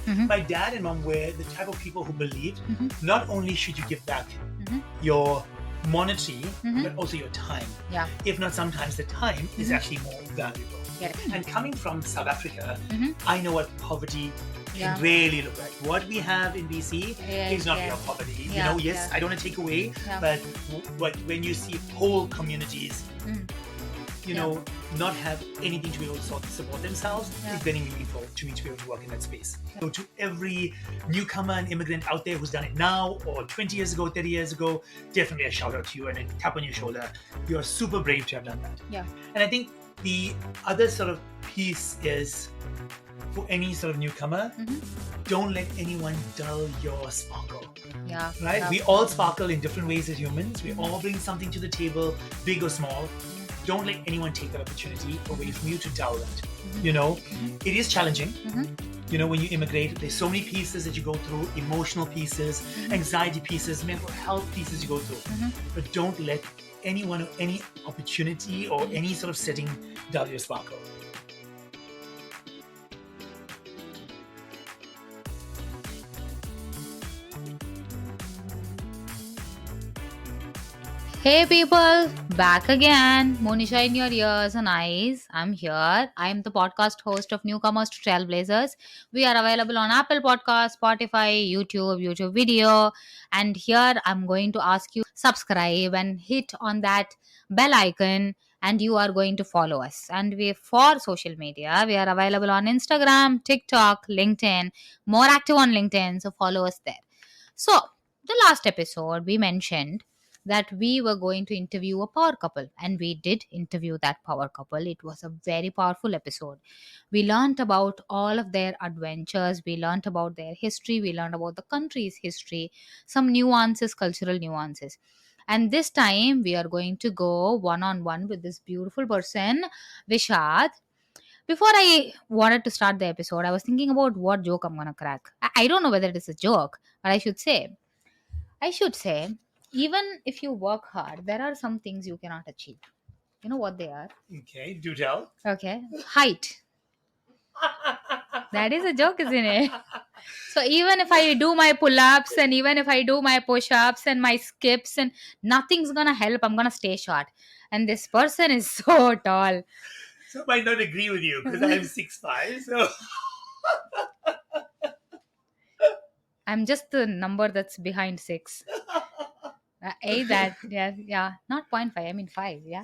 My dad and mom were the type of people who believed not only should you give back your monetary, but also your time. Yeah. If not, sometimes the time is actually more valuable. Correct. And coming from South Africa, I know what poverty Yeah. can really look like. What we have in BC is not real poverty. Yeah, Yes, yeah. I don't want to take away, Yeah. but when you see whole communities, not have anything to be able to support themselves, it's very meaningful to me to be able to work in that space. So to every newcomer and immigrant out there who's done it now or 20 years ago, 30 years ago, definitely a shout out to you and a tap on your shoulder. You're super brave to have done that. Yeah. And I think the other sort of piece is for any sort of newcomer, don't let anyone dull your sparkle. Yeah. Right? Yeah. We all sparkle in different ways as humans. We all bring something to the table, big or small. Don't let anyone take that opportunity away from you to dull it. It is challenging. When you immigrate, there's so many pieces that you go through, emotional pieces, anxiety pieces, mental health pieces you go through. But don't let anyone or any opportunity or any sort of setting dull your sparkle. Hey people, back again. Monisha in your ears and eyes. I'm here. I'm the podcast host of Newcomers to Trailblazers. We are available on Apple Podcasts, Spotify, YouTube video. And here I'm going to ask you subscribe and hit on that bell icon and you are going to follow us. And for social media, we are available on Instagram, TikTok, LinkedIn, more active on LinkedIn. So follow us there. So the last episode we mentioned that we were going to interview a power couple, and we did interview that power couple. It was a very powerful episode. We learned about all of their adventures, we learned about their history, we learned about the country's history, some nuances, cultural nuances. And this time we are going to go one-on-one with this beautiful person, Vishad. Before I wanted to start the episode, I was thinking about what joke I'm gonna crack. I don't know whether it is a joke, but I should say, even if you work hard, there are some things you cannot achieve. You know what they are? Okay, do tell. Okay. Height. That is a joke, isn't it? So even if I do my pull-ups and even if I do my push-ups and my skips and nothing's gonna help, I'm gonna stay short. And this person is so tall. So I might not agree with you because I'm 6'5", so I'm just the number that's behind 6. Not 0.5, I mean 5, yeah.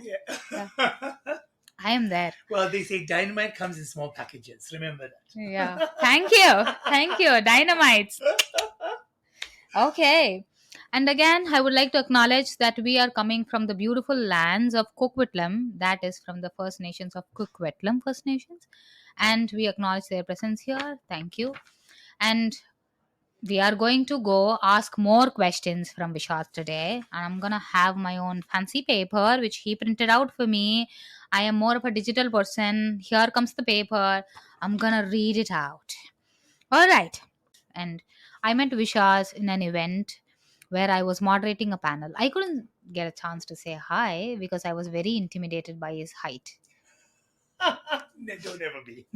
I am there. Well, they say dynamite comes in small packages. Remember that. Yeah. Thank you, dynamites. Okay. And again, I would like to acknowledge that we are coming from the beautiful lands of Coquitlam, that is from the First Nations of Coquitlam First Nations, and we acknowledge their presence here. Thank you. And we are going to go ask more questions from Vishad today. And I'm going to have my own fancy paper, which he printed out for me. I am more of a digital person. Here comes the paper. I'm going to read it out. All right. And I met Vishad in an event where I was moderating a panel. I couldn't get a chance to say hi because I was very intimidated by his height. Don't ever be.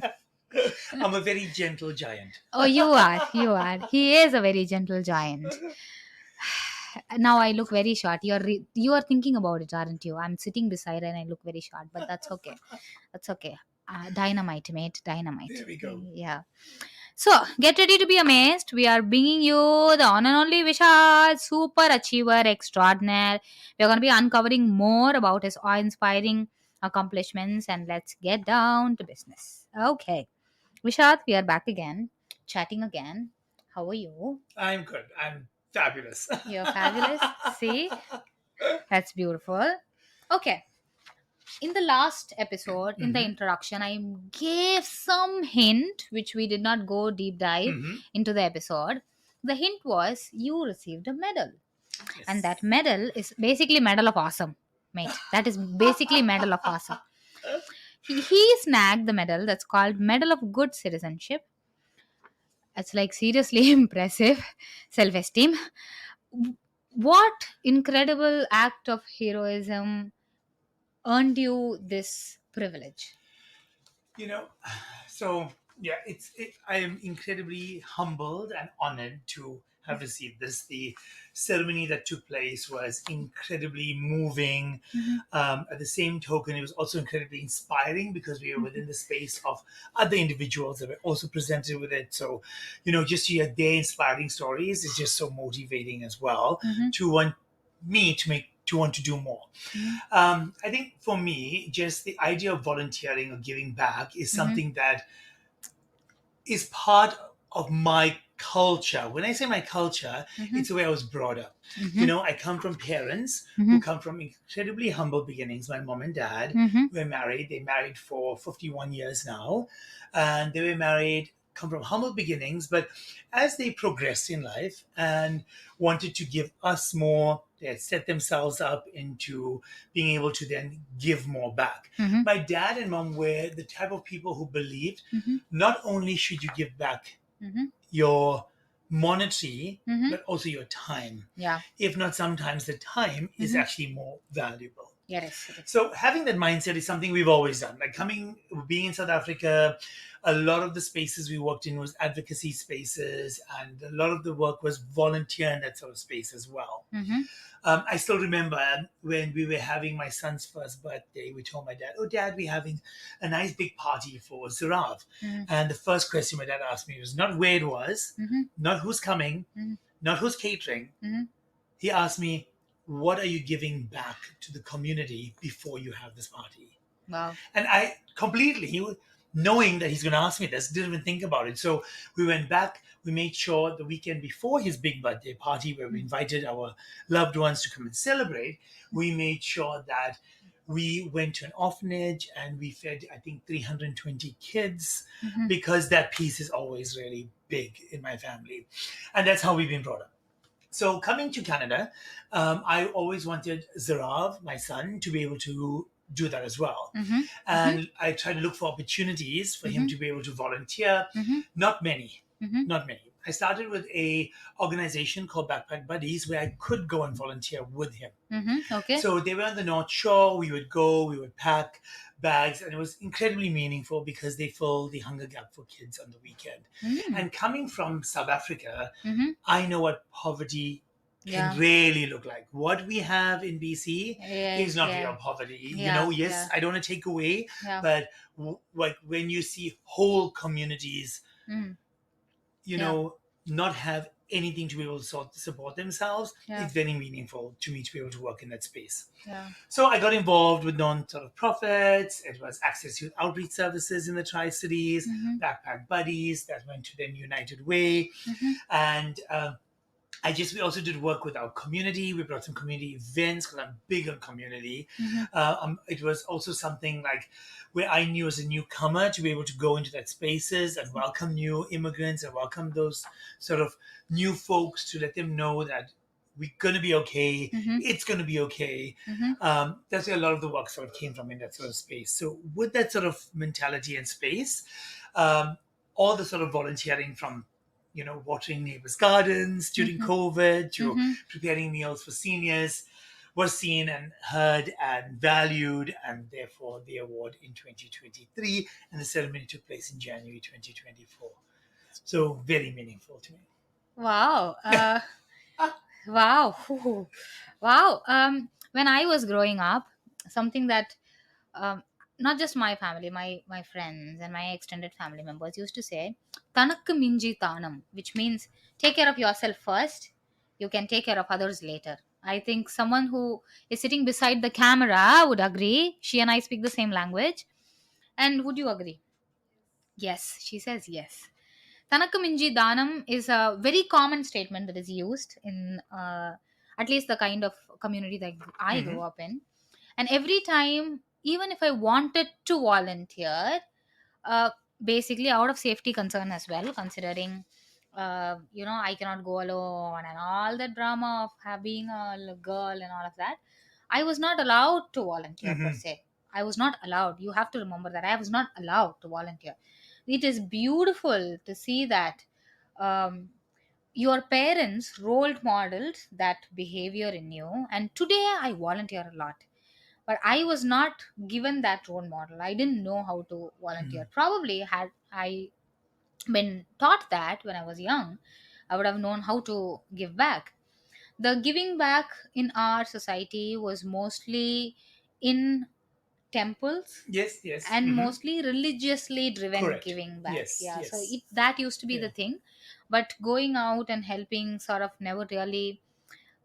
I'm a very gentle giant. Oh, you are. He is a very gentle giant. Now I look very short. You are thinking about it, aren't you? I'm sitting beside her and I look very short, but that's okay. That's okay. Dynamite, mate. Dynamite. There we go. Yeah. So get ready to be amazed. We are bringing you the one and only Vishad, super achiever extraordinaire. We're going to be uncovering more about his awe-inspiring accomplishments, and let's get down to business. Okay. Vishad, we are back again, chatting again. How are you? I'm good. I'm fabulous. You're fabulous. See? That's beautiful. Okay. In the last episode, in the introduction, I gave some hint, which we did not go deep dive into the episode. The hint was you received a medal. Yes. And that medal is basically Medal of Awesome, mate. That is basically Medal of Awesome. He snagged the medal that's called Medal of Good Citizenship. It's like seriously impressive self-esteem. What incredible act of heroism earned you this privilege? So Yeah, I am incredibly humbled and honored to have received this. The ceremony that took place was incredibly moving. Mhm. At the same token, it was also incredibly inspiring because we were within the space of other individuals that were also presented with it. So, just to hear their inspiring stories is just so motivating as well Mhm. to want me to want to do more. Mhm. I think for me, just the idea of volunteering or giving back is Mhm. something that is part of my culture. When I say my culture, Mhm. it's the way I was brought up. Mhm. I come from parents who Mhm. come from incredibly humble beginnings. My mom and dad Mhm. were married. They married for 51 years now. And they were married, come from humble beginnings, but as they progressed in life and wanted to give us more, they had set themselves up into being able to then give more back. Mhm. My dad and mom were the type of people who believed Mhm. not only should you give back Mhm. your monetary, Mhm. but also your time. Yeah. If not, sometimes the time is Mhm. actually more valuable. Yes, it is. So having that mindset is something we've always done. Like being in South Africa, a lot of the spaces we worked in was advocacy spaces, and a lot of the work was volunteer in that sort of space as well. Mhm. I still remember when we were having my son's first birthday, we told my dad, "Oh, Dad, we're having a nice big party for Zirav." Mhm. And the first question my dad asked me was not where it was, Mhm. not who's coming, Mhm. not who's catering. Mhm. He asked me, "What are you giving back to the community before you have this party?" Wow. And I completely, knowing that he's going to ask me this, didn't even think about it. So we went back. We made sure the weekend before his big birthday party, where we invited our loved ones to come and celebrate, we made sure that we went to an orphanage and we fed, I think, 320 kids Mhm. because that piece is always really big in my family. And that's how we've been brought up. So coming to Canada, I always wanted Zarav, my son, to be able to do that as well. Mhm. Mhm. And I tried to look for opportunities for him Mhm. to be able to volunteer. Mhm. Not many, Mhm. not many. I started with a organization called Backpack Buddies where I could go and volunteer with him. Mhm. Okay. So they were on the North Shore. We would go, we would pack bags, and it was incredibly meaningful because they filled the hunger gap for kids on the weekend. Mhm. And coming from South Africa, Mhm. I know what poverty can Yeah. really look like. What we have in BC Yeah. is not Yeah. real poverty. Yeah. Yes, Yeah. I don't want to take away, Yeah. but like when you see whole communities, Mhm. you Yeah. know, not have anything to be able to support themselves, Yeah. it's very meaningful to me to be able to work in that space. Yeah. So I got involved with non sort of profits. It was access to outreach services in the Tri Cities, Mhm. backpack buddies that went to then United Way, Mhm. and we also did work with our community. We brought some community events because I'm big on community. Mhm. It was also something like where I knew as a newcomer to be able to go into that spaces and welcome new immigrants and welcome those sort of new folks to let them know that we're going to be okay. Mhm. It's going to be okay. Mhm. That's where a lot of the work sort of came from in that sort of space. So with that sort of mentality and space, um, all the sort of volunteering from watering neighbors' gardens during Mhm. COVID to Mhm. preparing meals for seniors was seen and heard and valued, and therefore the award in 2023 and the ceremony took place in January 2024. So very meaningful to me. Wow. Wow. Ooh. Wow. When I was growing up, something that um, not just my family, my friends and my extended family members used to say, "Tanakku minji tanam," which means take care of yourself first. You can take care of others later. I think someone who is sitting beside the camera would agree. She and I speak the same language. And would you agree? Yes, she says yes. Tanakaminji Danam is a very common statement that is used in at least the kind of community that I grew Mhm. up in. And every time, even if I wanted to volunteer, uh, basically out of safety concern as well, considering, I cannot go alone and all that drama of being a girl and all of that, I was not allowed to volunteer per Mhm. se. I was not allowed. You have to remember that I was not allowed to volunteer. It is beautiful to see that um, your parents role modeled that behavior in you, and today I volunteer a lot, but I was not given that role model. I didn't know how to volunteer. Mhm. Probably had I been taught that when I was young, I would have known how to give back. The giving back in our society was mostly in temples Yes, yes. and mostly religiously driven Correct. giving back. Yes, Yeah, so yes. that used to be Yeah. the thing, but going out and helping sort of never really,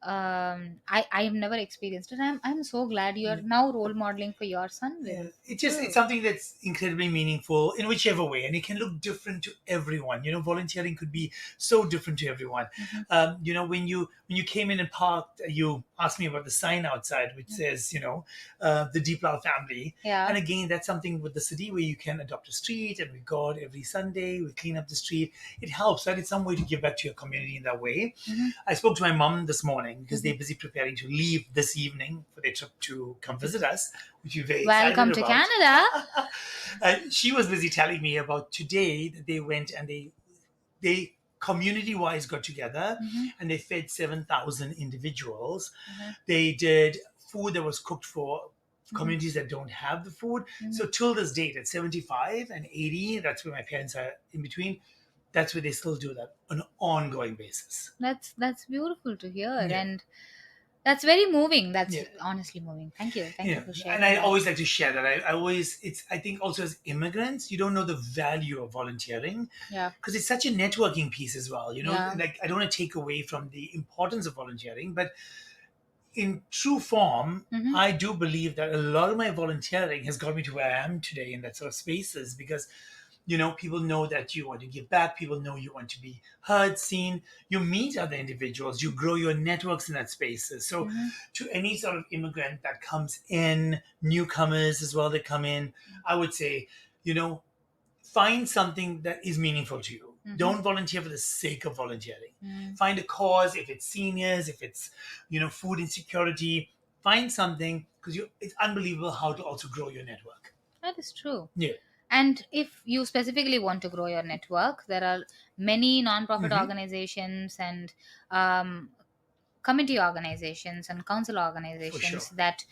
I have never experienced it. I'm so glad you're now role modeling for your son. Yeah, Very it's good. something that's incredibly meaningful in whichever way, and it can look different to everyone. Volunteering could be so different to everyone. Mhm. When you came in and parked, you asked me about the sign outside, which says, the Deeplaul family. Yeah. And again, that's something with the city where you can adopt a street, and we go out every Sunday, we clean up the street. It helps, right? It's some way to give back to your community in that way. Mhm. I spoke to my mom this morning because they're busy preparing to leave this evening for their trip to come visit us, which we're very Welcome excited to about. Canada. And she was busy telling me about today that they went and they community wise got together Mhm. and they fed 7,000 individuals. Mhm. They did food that was cooked for Mhm. communities that don't have the food. Mhm. So till this date, at 75 and 80, that's where my parents are in between. That's where they still do that on an ongoing basis. That's beautiful to hear, Yeah. and that's very moving. That's Yeah. honestly moving. Thank you. Thank you for And sharing I that. always like to share that. I think also as immigrants, you don't know the value of volunteering Yeah. because it's such a networking piece as well. Yeah. Like I don't want to take away from the importance of volunteering, but in true form, Mhm. I do believe that a lot of my volunteering has got me to where I am today in that sort of spaces because people know that you want to give back, people know you want to be heard, seen, you meet other individuals, you grow your networks in that spaces. So Mhm. to any sort of immigrant that comes in, newcomers as well that come in, I would say, you know find something that is meaningful to you. Mhm. Don't volunteer for the sake of volunteering. Mm. Find a cause. If it's seniors, if it's food insecurity, find something because it's unbelievable how to also grow your network. That is true. Yeah. And if you specifically want to grow your network, there are many non-profit Mm-hmm. organizations and um, committee organizations and council For organizations sure. that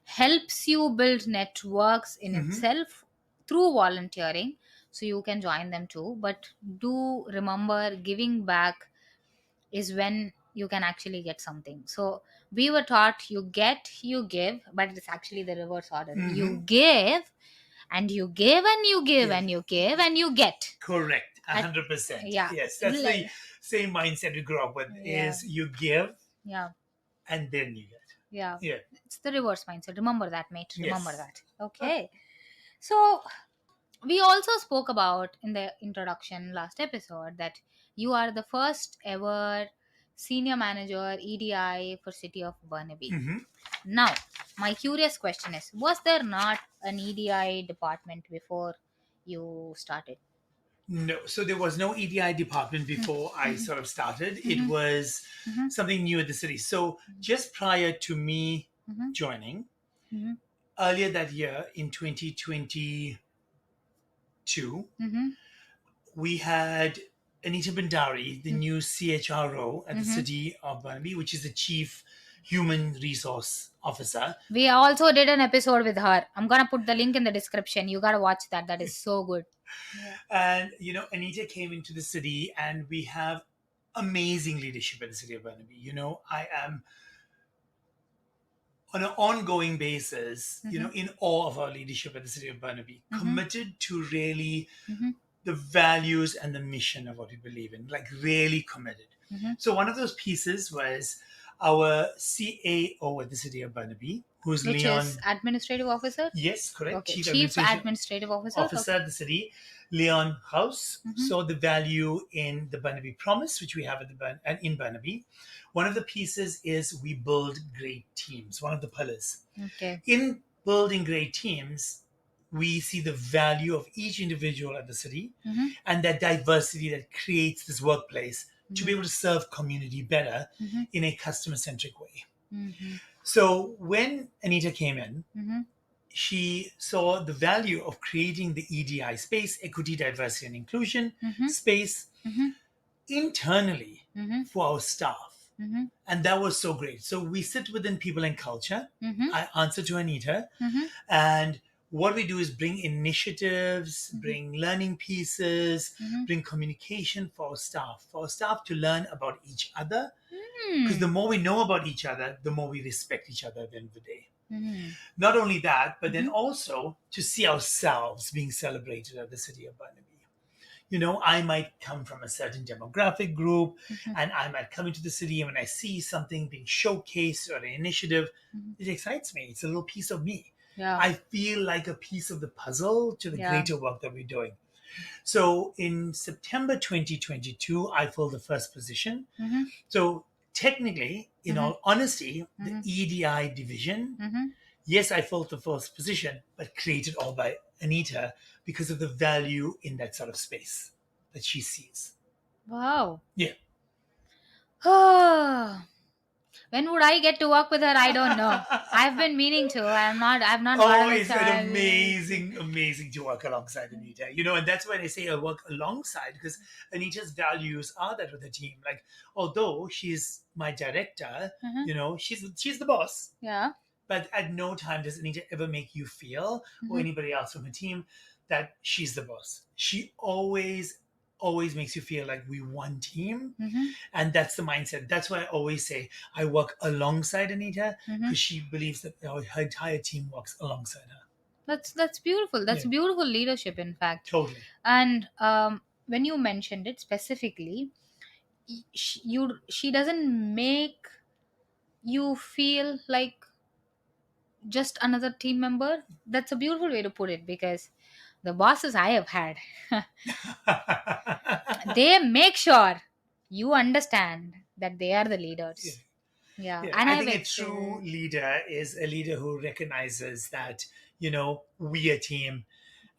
helps you build networks in Mm-hmm. itself through volunteering, so you can join them too. But do remember, giving back is when you can actually get something. So we were taught you get, you give, but it's actually the reverse order. Mm-hmm. You give and you give and you give Yeah. and you give and you get. Correct. At- 100%. yeah. Yes, that's the same mindset we grew up with. Yeah. Is you give Yeah. and then you get. Yeah. Yeah. It's the reverse mindset. Remember that, mate. Remember Yes. that. Okay. So we also spoke about in the introduction last episode that you are the first ever senior manager EDI for City of Burnaby. Mm-hmm. Now, my curious question is, was there not an EDI department before you started? No, so there was no EDI department before I sort of started. It was something new at the city. So just prior to me Mhm. joining, Mhm. earlier that year in 2022, Mhm. we had Anita Bhandari, the new CHRO at the Mhm. City of Burnaby, which is the Chief Human Resource Officer. We also did an episode with her. I'm gonna put the link in the description. You gotta watch that. That is so good. And, Anita came into the city, and we have amazing leadership at the City of Burnaby. I am on an ongoing basis, in awe of our leadership at the City of Burnaby, committed to really Mhm. the values and the mission of what we believe in, like really committed. Mhm. So one of those pieces was our CAO at the City of Burnaby, who's Which Leon. is administrative officer. Yes, correct. Okay. Chief Chief Administration administrative officer. Officer at the city, Leon Gous, Mhm. saw the value in the Burnaby Promise, which we have at in Burnaby. One of the pieces is we build great teams. One of the pillars. Okay. In building great teams, we see the value of each individual at the city Mhm. and that diversity that creates this workplace to be able to serve community better Mhm. in a customer-centric way. Mhm. So when Anita came in, Mhm. she saw the value of creating the EDI space, equity, diversity, and inclusion Mhm. space Mhm. internally Mhm. for our staff. Mhm. And that was so great. So we sit within people and culture. Mhm. I answer to Anita, Mhm. and what we do is bring initiatives, bring learning pieces, bring communication for our staff to learn about each other. Because the more we know about each other, the more we respect each other at the end of the day. Not only that, but then also to see ourselves being celebrated at the City of Burnaby. I might come from a certain demographic group, and I might come into the city, and when I see something being showcased or an initiative, it excites me. It's a little piece of me. Yeah. I feel like a piece of the puzzle to the greater work that we're doing. So in September 2022, I filled the first position. So technically, in all honesty, the EDI division, yes, I filled the first position, but created all by Anita because of the value in that sort of space that she sees. Wow. Yeah. When would I get to work with her? I don't know. I've been meaning to. I've not Oh, gotten a it's chance. amazing to work alongside Anita. And that's why I say I work alongside, because Anita's values are that with the team. Like, although she's my director, she's the boss. Yeah. But at no time does Anita ever make you feel, or anybody else from her team, that she's the boss. She always makes you feel like we one team. And that's the mindset. That's why I always say I work alongside Anita, because she believes that her entire team works alongside her. That's beautiful. That's beautiful leadership, in fact. Totally. And when you mentioned it specifically, she doesn't make you feel like just another team member. That's a beautiful way to put it, because the bosses I have had, they make sure you understand that they are the leaders. Yeah. And I think a true leader is a leader who recognizes that, we a team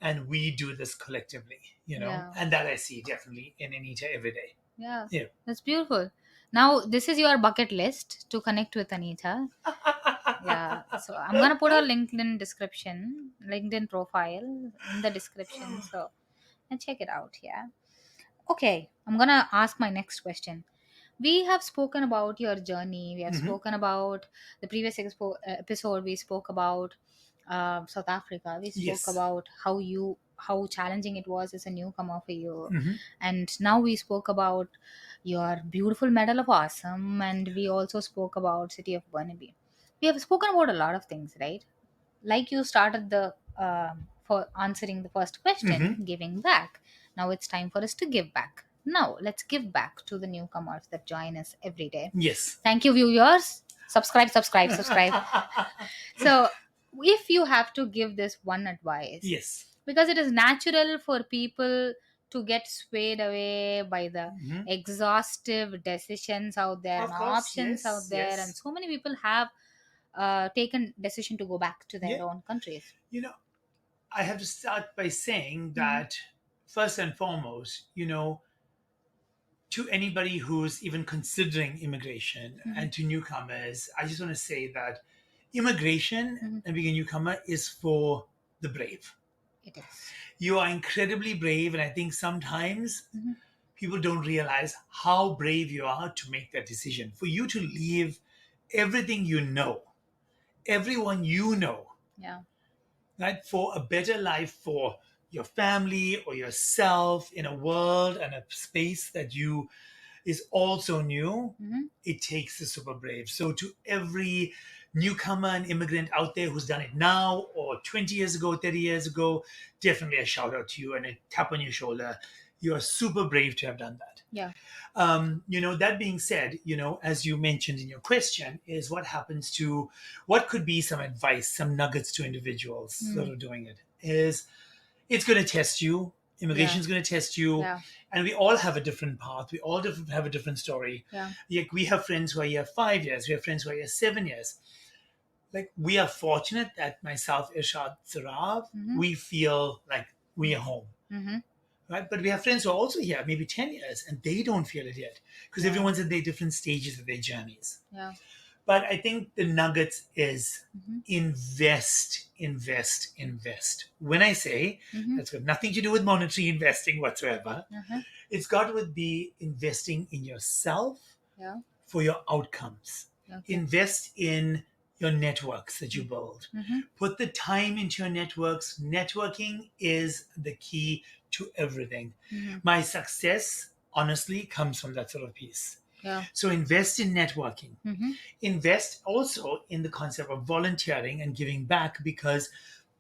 and we do this collectively, and that I see definitely in Anita every day. Yeah. That's beautiful. Now, this is your bucket list to connect with Anita. Yeah. So I'm going to put her LinkedIn profile in the description. So check it out. Yeah. Okay. I'm going to ask my next question. We have spoken about your journey. We have spoken about the previous episode. We spoke about South Africa. We spoke about how challenging it was as a newcomer for you. And now we spoke about your beautiful Medal of Awesome, and we also spoke about City of Burnaby. We have spoken about a lot of things, right? Like you started for answering the first question, giving back. Now it's time for us to give back. Now let's give back to the newcomers that join us every day. Yes. Thank you, viewers. Subscribe. So if you have to give this one advice, yes, because it is natural for people to get swayed away by the exhaustive decisions out there and options out there, and so many people have taken decision to go back to their own countries. I have to start by saying that first and foremost, to anybody who's even considering immigration and to newcomers, I just want to say that immigration and being a newcomer is for the brave. It is. You are incredibly brave, and I think sometimes people don't realize how brave you are to make that decision. For you to leave everything you know, everyone you know, right, for a better life for your family or yourself in a world and a space that is also new, it takes the super brave. So to every newcomer and immigrant out there who's done it now or 20 years ago, 30 years ago, definitely a shout out to you and a tap on your shoulder. You are super brave to have done that. Yeah. That being said, as you mentioned in your question, is what could be some advice, some nuggets to individuals that are doing it, is it's going to test you. Immigration is going to test you. And we all have a different path. We all have a different story. Like we have friends who are here 5 years. We have friends who are here 7 years. Like we are fortunate that myself, Irshad, Sarav, we feel like we are home. Right? But we have friends who are also here maybe 10 years and they don't feel it yet because everyone's at their different stages of their journeys. But I think the nuggets is invest. When I say that's got nothing to do with monetary investing whatsoever, it's got to be investing in yourself for your outcomes. Invest in your networks that you build. Put the time into your networks. Networking is the key to everything. My success, honestly, comes from that sort of piece. Yeah. So invest in networking. Invest also in the concept of volunteering and giving back, because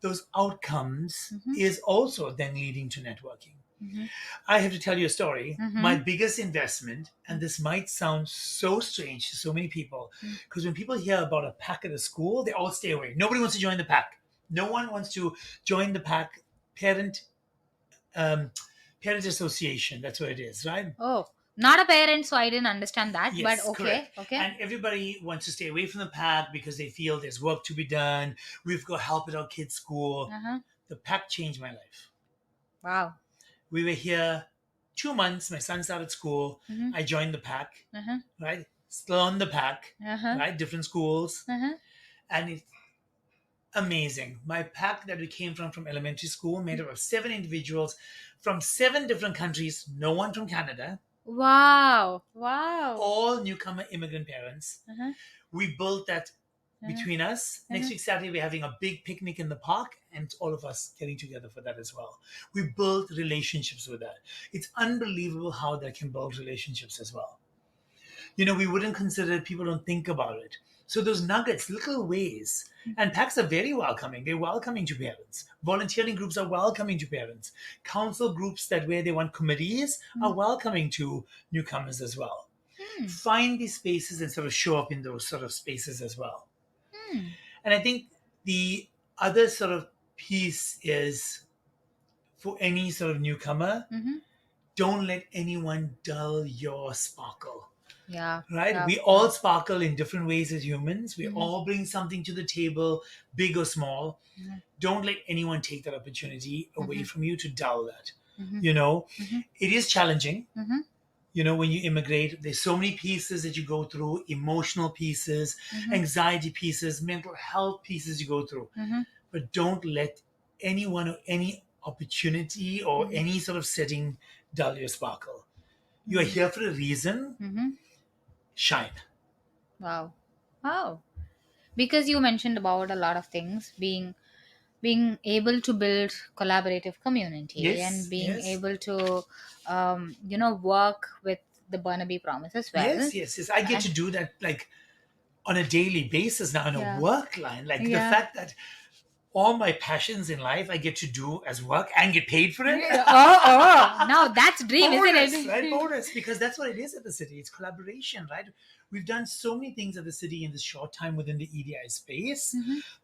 those outcomes is also then leading to networking. I have to tell you a story. My biggest investment, and this might sound so strange to so many people, because when people hear about a pack at a school, they all stay away. Nobody wants to join the pack. No one wants to join the pack. Um, parent association. That's what it is, right? Oh, not a parent, so I didn't understand that. Yes, But okay, correct. okay. And everybody wants to stay away from the pack because they feel there's work to be done. We've got help at our kids' school. The pack changed my life. Wow. We were here 2 months. My son started school. I joined the pack, right? Still on the pack, right? Different schools. And it's amazing. My pack that we came from elementary school, made up of 7 individuals from 7 different countries, no one from Canada, Wow. Wow. all newcomer immigrant parents. We built that between us. Next week, Saturday, we're having a big picnic in the park, and it's all of us getting together for that as well. We built relationships with that. It's unbelievable how that can build relationships as well. You know, we wouldn't consider it, people don't think about it. So those nuggets, little ways, and packs are very welcoming. They're welcoming to parents. Volunteering groups are welcoming to parents. Council groups that where they want committees are welcoming to newcomers as well. Find these spaces and sort of show up in those sort of spaces as well. And I think the other sort of piece is, for any sort of newcomer, don't let anyone dull your sparkle. Yeah. Right? Yeah. We all sparkle in different ways as humans. We all bring something to the table, big or small. Don't let anyone take that opportunity away from you to dull that. You know, it is challenging. You know, when you immigrate, there's so many pieces that you go through, emotional pieces, anxiety pieces, mental health pieces you go through. But don't let anyone or any opportunity or any sort of setting dull your sparkle. You are here for a reason. Shine. Wow. Wow. Because you mentioned about a lot of things, being able to build collaborative community, Yes, and being yes. able to work with the Burnaby Promise as well. Yes. I get to do that like on a daily basis now in a work line. Like the fact that all my passions in life I get to do as work and get paid for it. Now that's dream, Bonus, isn't it? right? Bonus, because that's what it is at the city. It's collaboration, right? We've done so many things at the city in this short time within the EDI space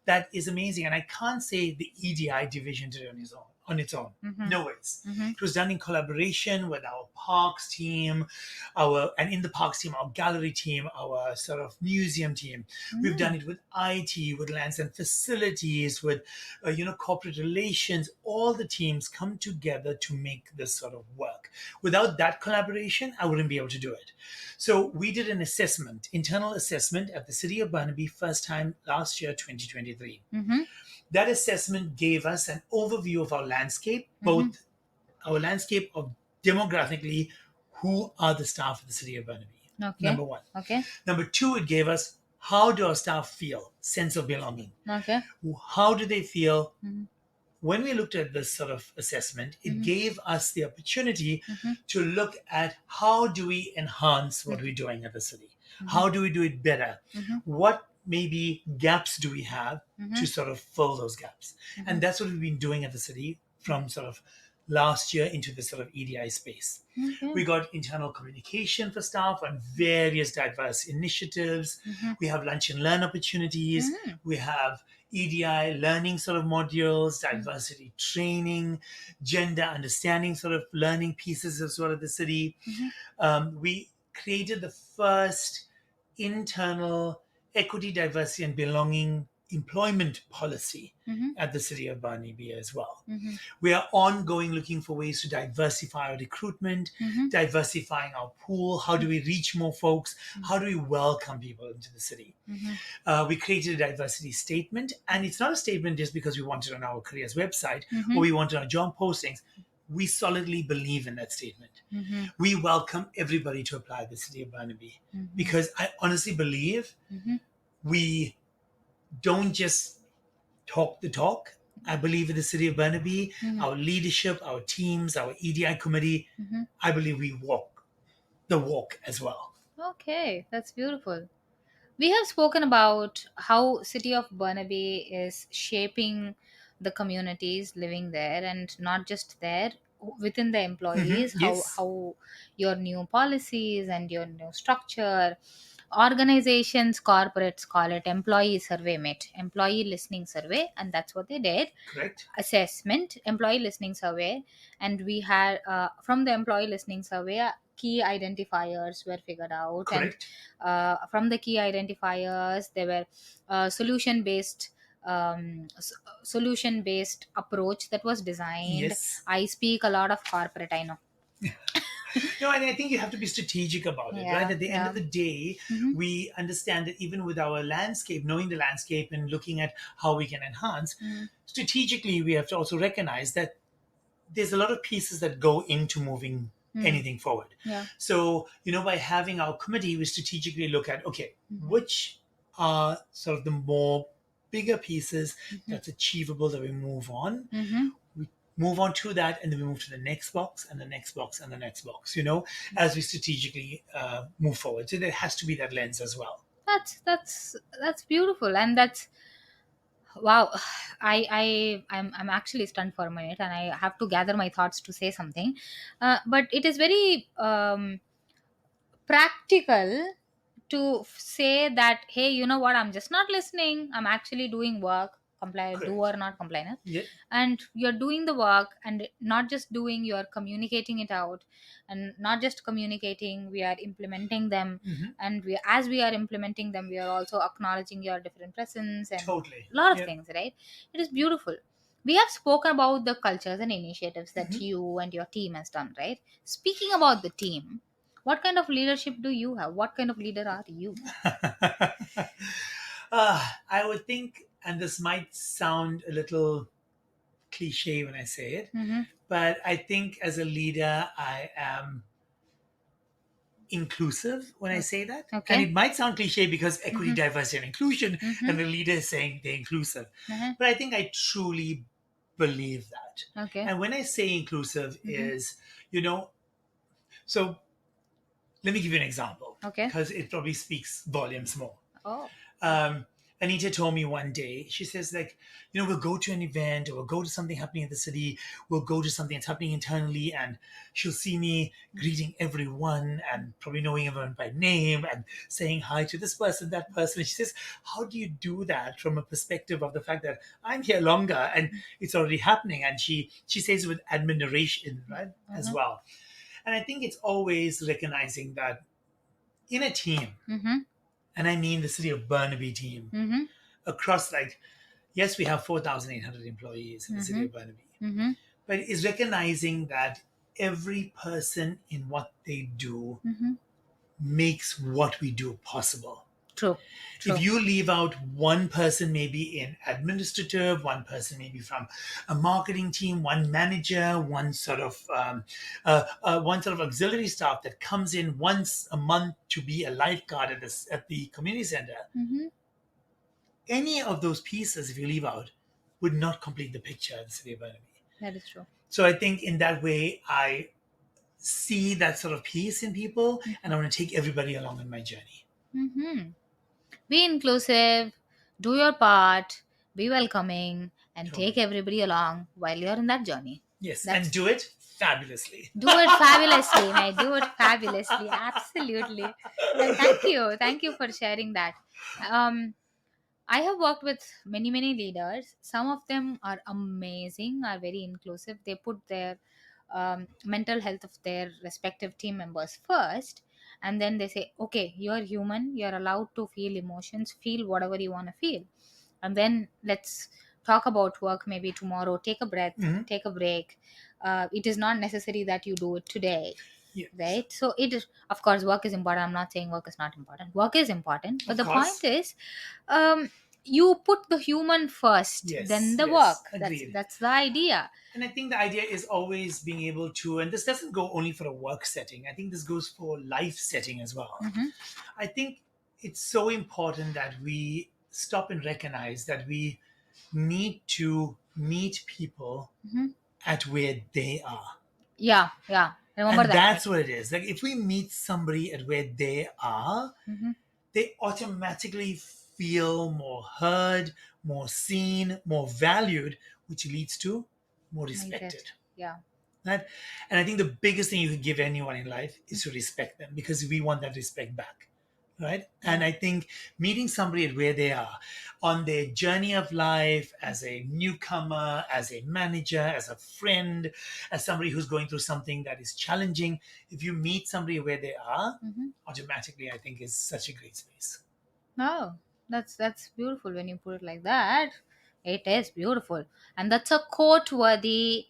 that is amazing. And I can't say the EDI division did it on its own. No ways. It was done in collaboration with our parks team, and in the parks team, our gallery team, our sort of museum team. We've done it with IT, with lands and facilities, with corporate relations. All the teams come together to make this sort of work. Without that collaboration, I wouldn't be able to do it. So we did an assessment, internal assessment at the City of Burnaby, first time last year, 2023. That assessment gave us an overview of our landscape, both our landscape of demographically, who are the staff of the City of Burnaby. Okay. Number one. Okay. Number two, it gave us, how do our staff feel? Sense of belonging. Okay. How do they feel? When we looked at this sort of assessment, it gave us the opportunity to look at how do we enhance what we're doing at the city? How do we do it better? What maybe gaps do we have to sort of fill those gaps? And that's what we've been doing at the city from sort of last year into this sort of EDI space. We got internal communication for staff on various diverse initiatives. We have lunch and learn opportunities. We have EDI learning sort of modules, diversity training, gender understanding sort of learning pieces as well at the city. We created the first internal equity, diversity, and belonging employment policy at the City of Burnaby as well. We are ongoing looking for ways to diversify our recruitment, diversifying our pool. How do we reach more folks? How do we welcome people into the city? We created a diversity statement, and it's not a statement just because we want it on our careers website or we want it on job postings. We solidly believe in that statement. We welcome everybody to apply at the City of Burnaby because I honestly believe we don't just talk the talk. I believe in the city of Burnaby, Mhm. our leadership, our teams, our EDI committee. Mhm. I believe we walk the walk as well. Okay, that's beautiful. We have spoken about how City of Burnaby is shaping the communities living there, and not just there, within the employees, Yes, how your new policies and your new structure, organizations, corporates call it employee survey, mate, employee listening survey, and that's what they did. correct, Assessment, employee listening survey, and we had from the employee listening survey, key identifiers were figured out, and correct. from the key identifiers there were solution based approach that was designed. Yes. I speak a lot of corporate, I know. No, and I think you have to be strategic about it, right? Yeah, At the end yeah. of the day, Hmm. we understand that even with our landscape, knowing the landscape and looking at how we can enhance, strategically, we have to also recognize that there's a lot of pieces that go into moving anything forward. Yeah. So, by having our committee, we strategically look at, okay, which are sort of the more bigger pieces that's achievable that we move on. Hmm. We move on to that, and then we move to the next box and the next box and the next box, as we strategically move forward. So there has to be that lens as well. That's beautiful, and that's wow. I'm actually stunned for a minute, and I have to gather my thoughts to say something. But it is very practical to say that, hey, you know what, I'm just not listening, I'm actually doing work, comply, Correct. doer not complainer. Yeah, And you're doing the work, and not just doing, you're communicating it out, and not just communicating, we are implementing them. And as we are implementing them, we are also acknowledging your different presence and totally. a lot of Yeah. things, right? It is beautiful. We have spoken about the cultures and initiatives that you and your team has done, right? Speaking about the team, what kind of leadership do you have? What kind of leader are you? I would think, and this might sound a little cliche when I say it, Mm-hmm. but I think as a leader, I am inclusive when I say that. And Okay. it might sound cliche because equity, Mm-hmm. diversity, and inclusion, Mm-hmm. and the leader is saying they're inclusive. Uh-huh. But I think I truly believe that. Okay. And when I say inclusive Mm-hmm. is, you know, so let me give you an example Okay. because it probably speaks volumes more. Oh. um, Anita told me one day, she says, like, we'll go to an event or we'll go to something happening in the city, we'll go to something that's happening internally, and she'll see me greeting everyone and probably knowing everyone by name and saying hi to this person, that person. And she says, how do you do that from a perspective of the fact that I'm here longer and it's already happening? And she says with admiration, right, as Uh-huh. well. And I think it's always recognizing that in a team, Mm-hmm. and I mean the city of Burnaby team, Mm-hmm. across, like, yes, we have 4,800 employees in the city Mm-hmm. of Burnaby, Mm-hmm. but it's recognizing that every person in what they do Mm-hmm. makes what we do possible. True. If True. you leave out one person, maybe in administrative, one person maybe from a marketing team, one manager, one sort of auxiliary staff that comes in once a month to be a lifeguard at the community center, Mm-hmm. any of those pieces, if you leave out, would not complete the picture in the city of Burnaby. That is true. So I think in that way, I see that sort of piece in people, and I want to take everybody along on my journey. Mm-hmm. Be inclusive, do your part, be welcoming, and take Totally. everybody along while you're in that journey. Yes, and That's do it fabulously. do it fabulously, mate. Do it fabulously. Absolutely. And thank you for sharing that. Um, I have worked with many leaders. Some of them are amazing, are very inclusive. They put their mental health of their respective team members first, and then they say, "Okay, you're human. You're allowed to feel emotions. Feel whatever you want to feel, and then let's talk about work. Maybe tomorrow. Take a breath. Mhm. Take a break. It is not necessary that you do it today." Yes, Right, so it is, of course, work is important. I'm not saying work is not important. Work is important, but of the point course. is, you put the human first, then Yes, the yes, work. that's agreed. that's the idea. And I think the idea is always being able to, and this doesn't go only for a work setting, I think this goes for life setting as well. Mm-hmm. I think it's so important that we stop and recognize that we need to meet people Mhm. at where they are. Yeah, yeah. Remember And that. that's what it is. Like if we meet somebody at where they are, Mhm. they automatically feel more heard, more seen, more valued, which leads to more respected. Yeah. Right? And I think the biggest thing you can give anyone in life is to respect them because we want that respect back. Right? And I think meeting somebody at where they are on their journey of life as a newcomer, as a manager, as a friend, as somebody who's going through something that is challenging, if you meet somebody where they are, automatically I think is such a great space. Oh, that's beautiful when you put it like that. It is beautiful, and that's a quote-worthy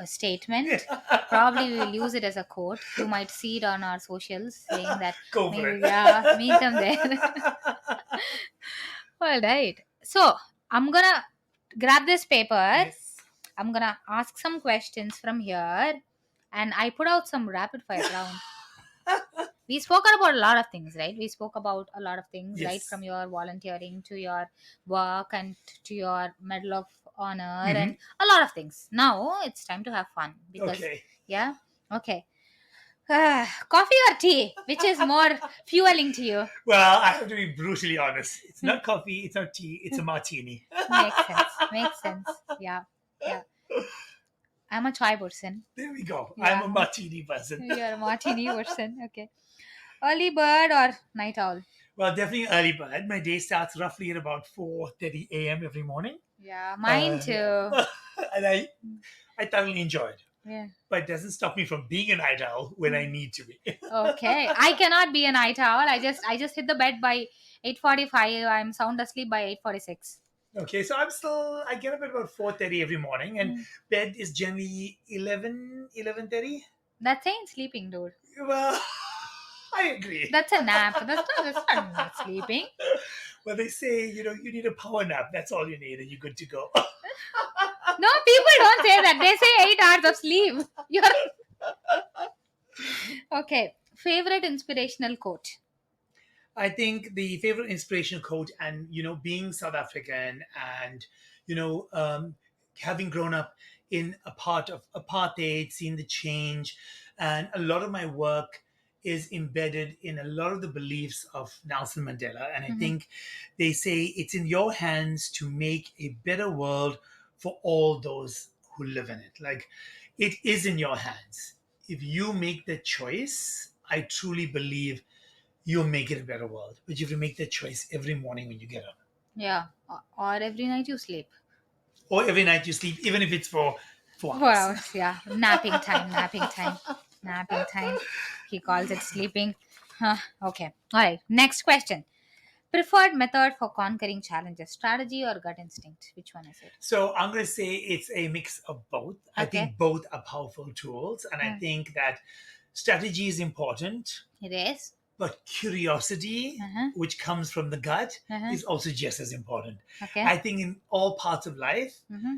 statement. Probably we will use it as a quote. You might see it on our socials saying that Go for maybe it. yeah, meet them there. All right. So I'm gonna grab this paper. Yes. I'm gonna ask some questions from here, and I put out some rapid fire round. We spoke about a lot of things, right? We spoke about a lot of things, right? Yes. From your volunteering to your work and to your Medal of Honor and Mhm. a lot of things. Now it's time to have fun because, Okay. yeah, okay. Coffee or tea? Which is more fueling to you? Well, I have to be brutally honest. It's not coffee, it's not tea, it's a martini. Makes sense. Makes sense. Yeah, yeah. I'm a chai person. There we go. I'm Yeah. a martini person. You're a martini person. Okay. Early bird or night owl? Well, definitely early bird. My day starts roughly at about 4:30 a.m. every morning. Yeah, mine too. And I thoroughly enjoy it. Yeah. But it doesn't stop me from being a night owl when I need to be. Okay, I cannot be a night owl. I just hit the bed by 8:45. I'm sound asleep by 8:46. Okay, so I get up at about 4:30 every morning and bed is generally 11:30. That's ain't sleeping, dude. Well, I agree. That's a nap. That's not sleeping. Well, they say, you need a power nap. That's all you need and you're good to go. No, people don't say that. They say 8 hours of sleep. You're okay. Favorite inspirational quote. I think the favorite inspirational quote, and being South African, and you know, um, having grown up in a part of apartheid, seeing the change, and a lot of my work is embedded in a lot of the beliefs of Nelson Mandela. And I think they say it's in your hands to make a better world for all those who live in it. Like it is in your hands. If you make the choice, I truly believe you'll make it a better world. But you have to make that choice every morning when you get up. Yeah, or every night you sleep. Or every night you sleep, even if it's for 4 hours. 4 hours. Yeah, napping time. Napping time. Napping time. He calls it sleeping. Huh. Okay. All right. Next question. Preferred method for conquering challenges, strategy or gut instinct? Which one is it? So I'm going to say it's a mix of both. I Okay. think both are powerful tools. And I think that strategy is important, It is. but curiosity, which comes from the gut, is also just as important. Okay. I think in all parts of life, Mm-hmm.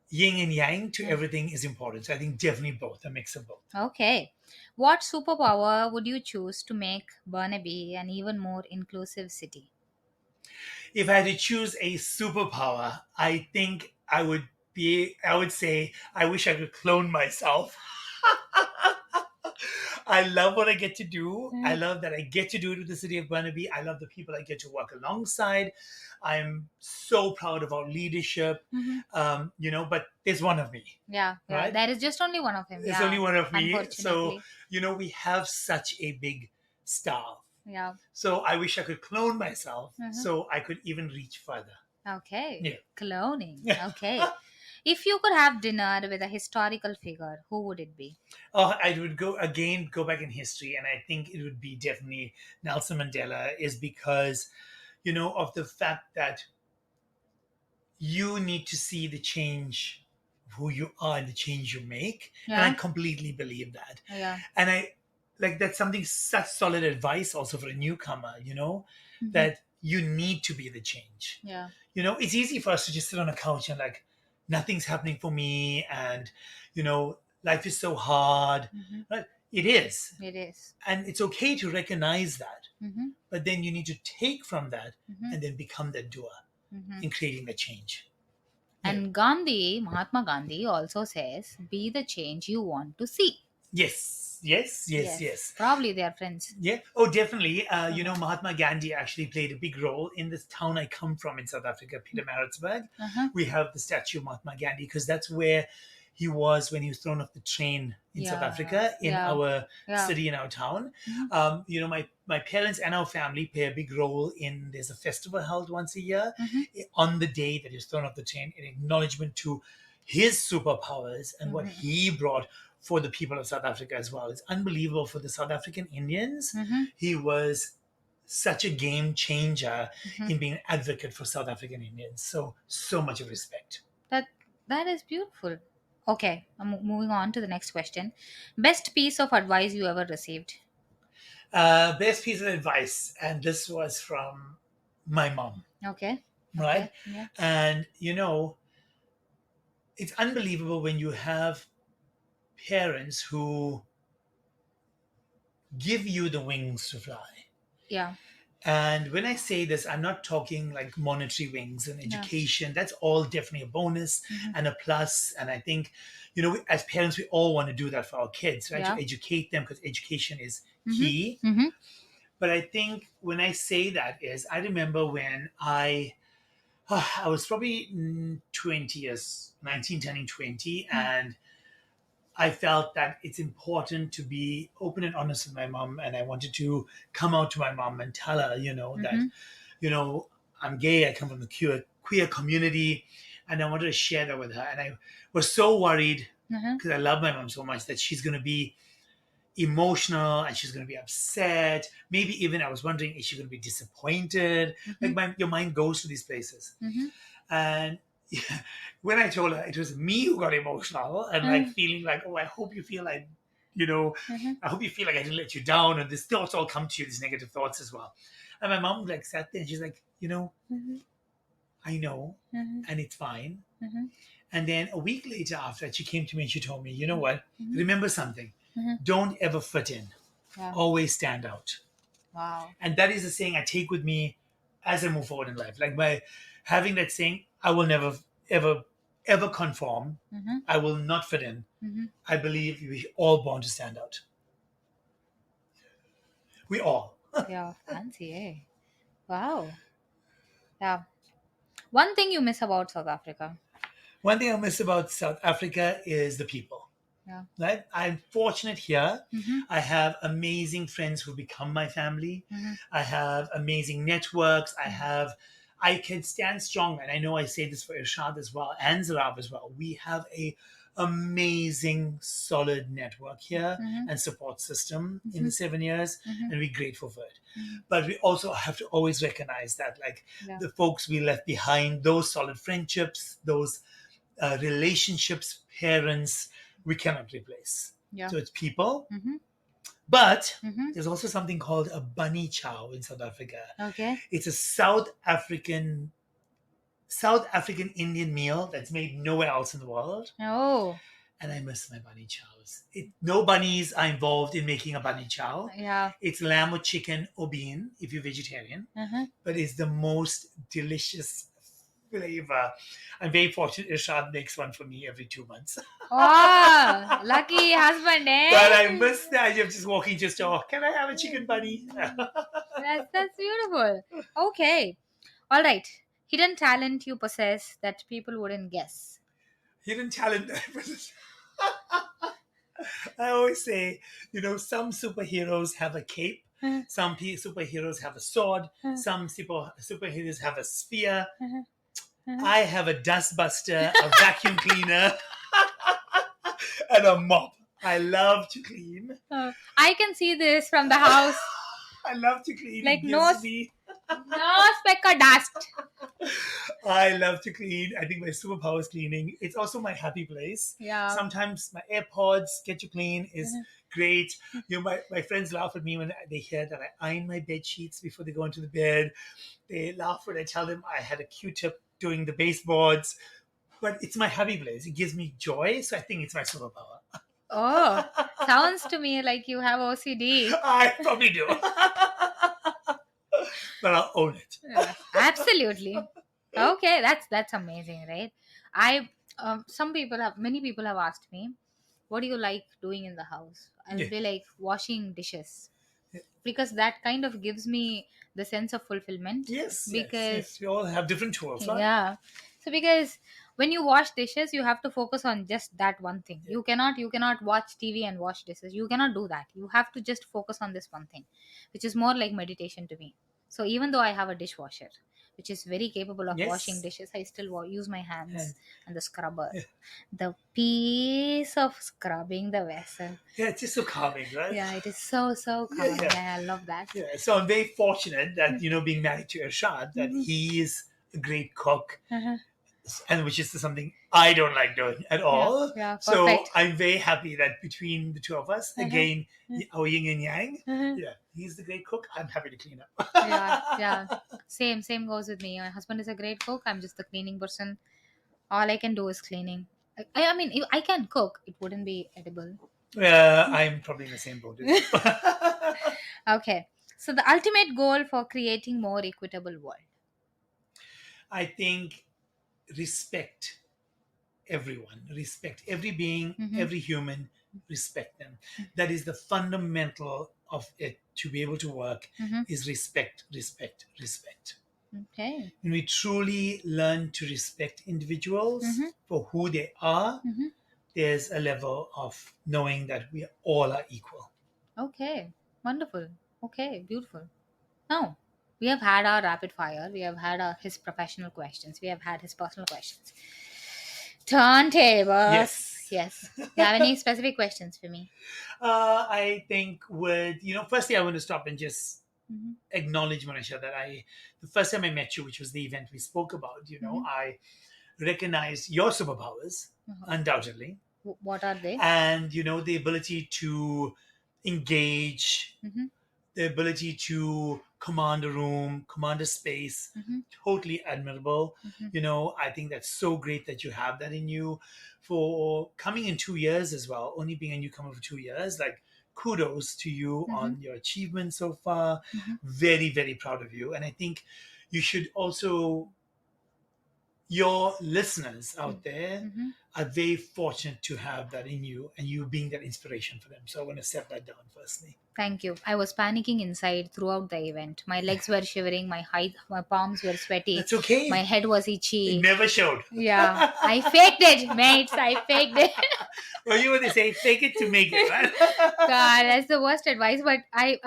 yin and yang to everything is important. So I think definitely both, a mix of both. Okay. What superpower would you choose to make Burnaby an even more inclusive city? If I had to choose a superpower, I think I would say, I wish I could clone myself. I love what I get to do. I love that I get to do it with the city of Burnaby. I love the people I get to work alongside. I'm so proud of our leadership, but there's one of me. Yeah. Right? There is just only one of him. There's only one of me. So, Unfortunately. we have such a big staff. Yeah. So I wish I could clone myself so I could even reach further. Okay. Yeah. Cloning. Okay. If you could have dinner with a historical figure, who would it be? Oh, I would go back in history, and I think it would be definitely Nelson Mandela, is because, of the fact that you need to see the change of who you are and the change you make. Yeah. And I completely believe that. Yeah. And I like that's something such solid advice also for a newcomer, that you need to be the change. Yeah. It's easy for us to just sit on a couch and like nothing's happening for me and life is so hard. Right? It is. It is. And it's okay to recognize that. Mm-hmm. But then you need to take from that Mm-hmm. and then become that doer Mm-hmm. in creating the change. And Gandhi, Mahatma Gandhi also says, be the change you want to see. Yes, yes, yes, yes. Probably they are friends. Yeah. Oh, definitely. Mahatma Gandhi actually played a big role in this town I come from in South Africa, Pietermaritzburg. Uh-huh. We have the statue of Mahatma Gandhi because that's where he was when he was thrown off the train in South Africa, in our city, in our town. My parents and our family play a big role in. There's a festival held once a year on the day that he was thrown off the train, in acknowledgement to his superpowers and what he brought for the people of South Africa as well. It's unbelievable for the South African Indians. He was such a game changer in being an advocate for South African Indians. So much of respect. That is beautiful. Okay, I'm moving on to the next question. Best piece of advice you ever received? Best piece of advice, and this was from my mom. Okay. Right? Okay. Yeah. And it's unbelievable when you have parents who give you the wings to fly. Yeah. And when I say this, I'm not talking like monetary wings and education. That's all definitely a bonus and a plus. And I think, as parents, we all want to do that for our kids, right? To educate them, because education is key. But I think when I say that is, I remember when I was probably 20 years, 19, turning 20, and I felt that it's important to be open and honest with my mom, and I wanted to come out to my mom and tell her, that, I'm gay, I come from the queer community, and I wanted to share that with her. And I was so worried because I love my mom so much that she's going to be emotional and she's going to be upset. Maybe even I was wondering, is she going to be disappointed? Like your mind goes to these places. And when I told her, it was me who got emotional and like feeling like, oh, I hope you feel like, I hope you feel like I didn't let you down. And these thoughts all come to you, these negative thoughts as well. And my mom like sat there and she's like, I know, and it's fine. And then a week later after that, she came to me and she told me, you know what, remember something. Don't ever fit in. Always stand out. Wow. And that is a saying I take with me as I move forward in life. Like by having that saying, I will never, ever conform. I will not fit in. I believe we're all born to stand out. We all. Yeah, fancy, eh? Wow. Yeah. One thing you miss about South Africa? One thing I miss about South Africa is the people. Yeah. Right? I'm fortunate here. I have amazing friends who become my family. I have amazing networks. I can stand strong. And I know I say this for Irshad as well and Zarav as well. We have a amazing, solid network here and support system in the 7 years. And we're grateful for it. But we also have to always recognize that the folks we left behind, those solid friendships, those relationships, parents, we cannot replace. So it's people. But there's also something called a bunny chow in South Africa. Okay. It's a South African Indian meal that's made nowhere else in the world. Oh. And I miss my bunny chows. No bunnies are involved in making a bunny chow. Yeah. It's lamb or chicken or bean if you're vegetarian. But it's the most delicious flavor. I'm very fortunate Irshad makes one for me every 2 months. Oh, lucky husband, eh? But I miss the idea of just walking can I have a chicken bunny? That's beautiful. Okay. All right. Hidden talent you possess that people wouldn't guess. Hidden talent. I always say, some superheroes have a cape. Some superheroes have a sword. Some superheroes have a spear. I have a dustbuster, a vacuum cleaner, and a mop. I love to clean. I can see this from the house. I love to clean. Like no speck of dust. I love to clean. I think my superpower is cleaning. It's also my happy place. Yeah. Sometimes my AirPods get to clean is great. My friends laugh at me when they hear that I iron my bed sheets before they go into the bed. They laugh when I tell them I had a Q-tip doing the baseboards. But it's my happy place. It gives me joy. So I think it's my superpower. Oh, sounds to me like you have OCD. I probably do. But I'll own it. Yeah, absolutely. Okay, that's amazing, right? I many people have asked me, what do you like doing in the house? I'll Yeah. be like washing dishes, Yeah. because that kind of gives me the sense of fulfillment. Yes, yes, Because yes. We all have different tools, right? yeah, so because when you wash dishes, you have to focus on just that one thing. Yeah. You cannot watch TV and wash dishes. You cannot do that. You have to just focus on this one thing, which is more like meditation to me. So even though I have a dishwasher which is very capable of washing Yes. dishes, I still use my hands And and the scrubber. yeah, The piece of scrubbing the vessel. yeah, it's just so calming, right? Yeah, it is so Yeah, calming. yeah. I love that. Yeah, so I'm very fortunate that being married to Irshad, that Mhm. he is a great cook, Uh-huh. and which is something I don't like doing at Yeah, all. yeah, So perfect. I'm very happy that between the two of us, Uh-huh. again, our yin and yang. Uh-huh. Yeah, he's the great cook. I'm happy to clean up. Yeah. Same goes with me. My husband is a great cook. I'm just the cleaning person. All I can do is cleaning. I mean, if I can cook, it wouldn't be edible. I'm probably in the same boat as you. Okay. So the ultimate goal for creating more equitable world. I think respect everyone, respect every being, Mm-hmm. every human, respect them. That is the fundamental of it to be able to work, Mm-hmm. is respect, respect, respect. Okay. When we truly learn to respect individuals Mm-hmm. for who they are, Mm-hmm. there's a level of knowing that we all are equal. Okay. Wonderful. Okay. Beautiful. Now, we have had our rapid fire. We have had his professional questions. We have had his personal questions. Turntables. Yes. Yes. Do you have any specific questions for me? I think firstly, I want to stop and just Mm-hmm. acknowledge, Manisha, that the first time I met you, which was the event we spoke about, Mm-hmm. I recognized your superpowers, Uh-huh. undoubtedly, What are they? and the ability to engage, Mm-hmm. the ability to command a room, command a space, Mm-hmm. totally admirable. Mm-hmm. I think that's so great that you have that in you. For coming in 2 years as well, only being a newcomer for 2 years, like kudos to you Mm-hmm. on your achievements so far. Mm-hmm. Very, very proud of you. And I think you should also, your listeners out there Mm-hmm. are very fortunate to have that in you and you being that inspiration for them. So I want to set that down firstly. Thank you. I was panicking inside throughout the event. My legs were shivering, my palms were sweaty, That's okay. my head was It itchy. never showed. Yeah, I faked it, mates. I faked it. Well, you want to say fake it to make it, right? God, that's the worst advice. But I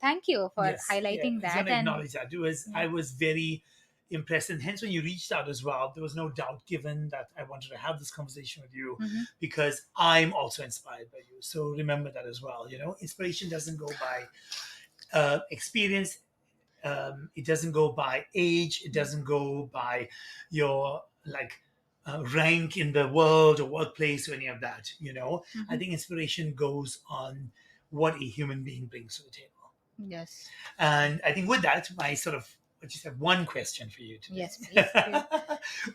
thank you for Yes, yeah. highlighting I just that. want to And acknowledge that. I was very impressed, and hence when you reached out as well, there was no doubt given that I wanted to have this conversation with you Mhm. because I'm also inspired by you. So remember that as well. Inspiration doesn't go by experience. It doesn't go by age. It doesn't go by your rank in the world or workplace or any of that. I think inspiration goes on what a human being brings to the table. yes, And I think with that, I just have one question for you today. yes, please.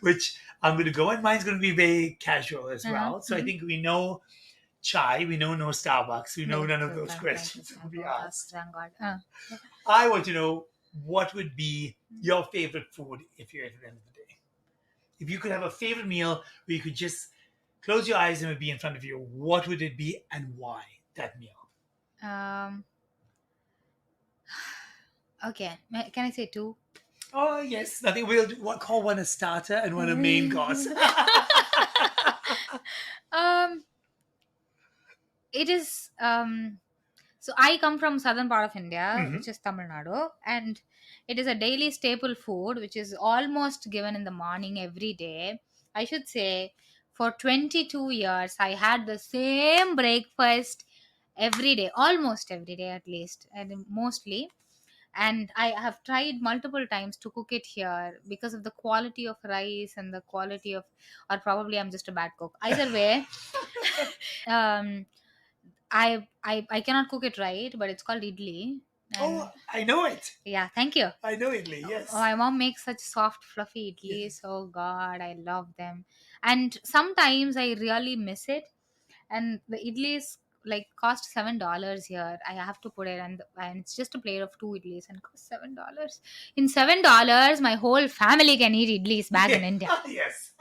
Which I'm going to go, and mine's going to be very casual as well. So I Mhm. think we know chai, we know no Starbucks, we know Yes, none of so those thank questions you, will be thank God. asked. Thank God. I want to know what would be your favorite food if you're at the end of the day. If you could have a favorite meal where you could just close your eyes and it would be in front of you, what would it be and why that meal? Okay. Can I say two? Oh, yes. I think call one a starter and one a main course. um, it is So I come from southern part of India, Mhm. which is Tamil Nadu, and it is a daily staple food which is almost given in the morning every day. I should say for 22 years I had the same breakfast every day, almost every day at least, and mostly. And I have tried multiple times to cook it here because of the quality of rice and the quality of, or probably I'm just a bad cook. Either way, um, I cannot cook it right, but it's called idli. And Oh, I know it. yeah, thank you. I know Italy, Oh, yes. my mom makes such soft, fluffy idlis. Yes. Oh God, I love them. And sometimes I really miss it. and the idlis like cost $7 here. I have to put it, and it's just a plate of two idlis and cost $7. In $7, my whole family can eat idlis back in India. Yes.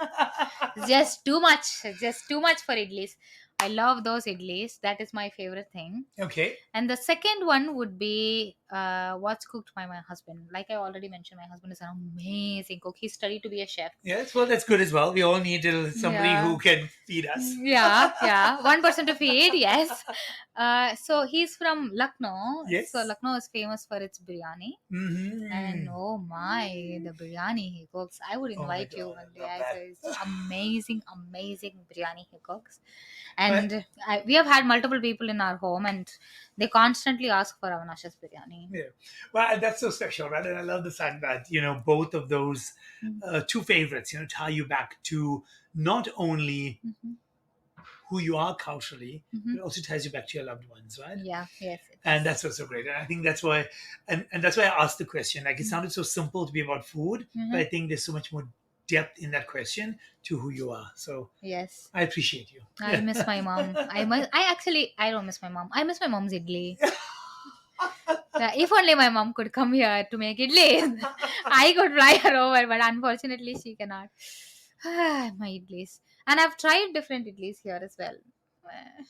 It's just too much. It's just too much for idlis. I love those idlis. That is my favorite thing. Okay. And the second one would be what's cooked by my husband. Like I already mentioned, my husband is an amazing cook. He studied to be a chef. Yes, well, that's good as well. We all need somebody Yeah. who can feed us. Yeah. One person to feed, yes. So he's from Lucknow. Yes. So Lucknow is famous for its biryani. Mm-hmm. And oh my, the biryani he cooks. I would Oh my invite God, you I one day. love I that. say it's amazing biryani he cooks. And we have had multiple people in our home, and they constantly ask for Avanash's biryani. Yeah. Well, that's so special, right? And I love the fact that, both of those two favorites, tie you back to not only who you are culturally, but also ties you back to your loved ones, right? Yeah, yes. And that's what's so great. And I think that's why, and that's why I asked the question. Like, it sounded so simple to be about food, but I think there's so much more depth in that question to who you are. So yes, I appreciate you. I miss my mom. I don't miss my mom. I miss my mom's idli. If only my mom could come here to make idlis, I could fly her over, but unfortunately she cannot. My idlis. And I've tried different idlis here as well.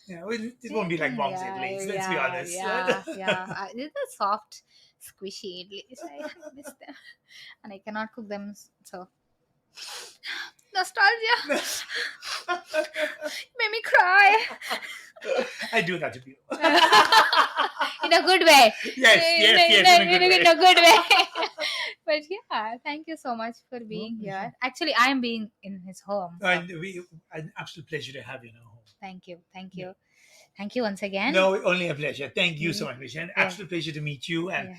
Yeah, well, it won't be like mom's idlis, let's be honest. Yeah. These are soft, squishy idlis. I miss them. And I cannot cook them, so. Nostalgia. Made me cry. I do that to people. In a good way. Yes, In a good way. But yeah, thank you so much for being here. Actually, I am being in his home. So. An absolute pleasure to have you in our home. Thank you. Thank you once again. No, only a pleasure. Thank you so much, Vishad. Absolute pleasure to meet you, and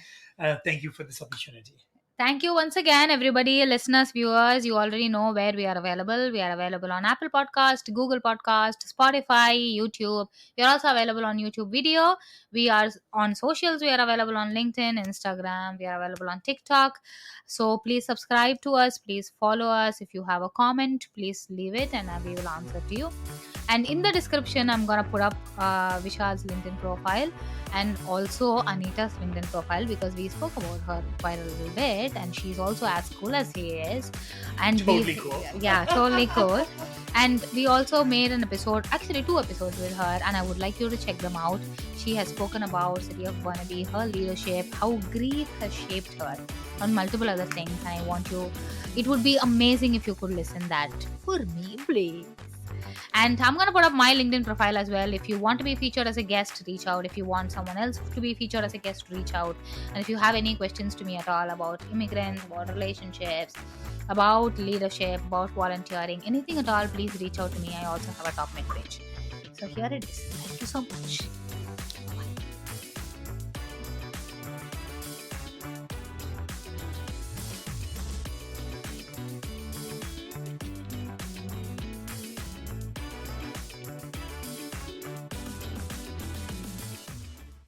thank you for this opportunity. Thank you once again, everybody, listeners, viewers. You already know where we are available. We are available on Apple Podcast, Google Podcast, Spotify, YouTube. We are also available on YouTube video. We are on socials. We are available on LinkedIn, Instagram. We are available on TikTok. So please subscribe to us. Please follow us. If you have a comment, please leave it and we will answer to you. And in the description, I'm going to put up Vishad's LinkedIn profile and also Anita's LinkedIn profile, because we spoke about her quite a little bit, and she's also as cool as he is. And totally cool. Yeah, totally cool. And we also made an episode, actually 2 episodes with her, and I would like you to check them out. She has spoken about City of Burnaby, her leadership, how grief has shaped her, on multiple other things. And it would be amazing if you could listen that for me, please. And I'm going to put up my LinkedIn profile as well. If you want to be featured as a guest, reach out. If you want someone else to be featured as a guest, reach out. And if you have any questions to me at all about immigrants, about relationships, about leadership, about volunteering, anything at all, please reach out to me. I also have a top mid page. So here it is. Thank you so much.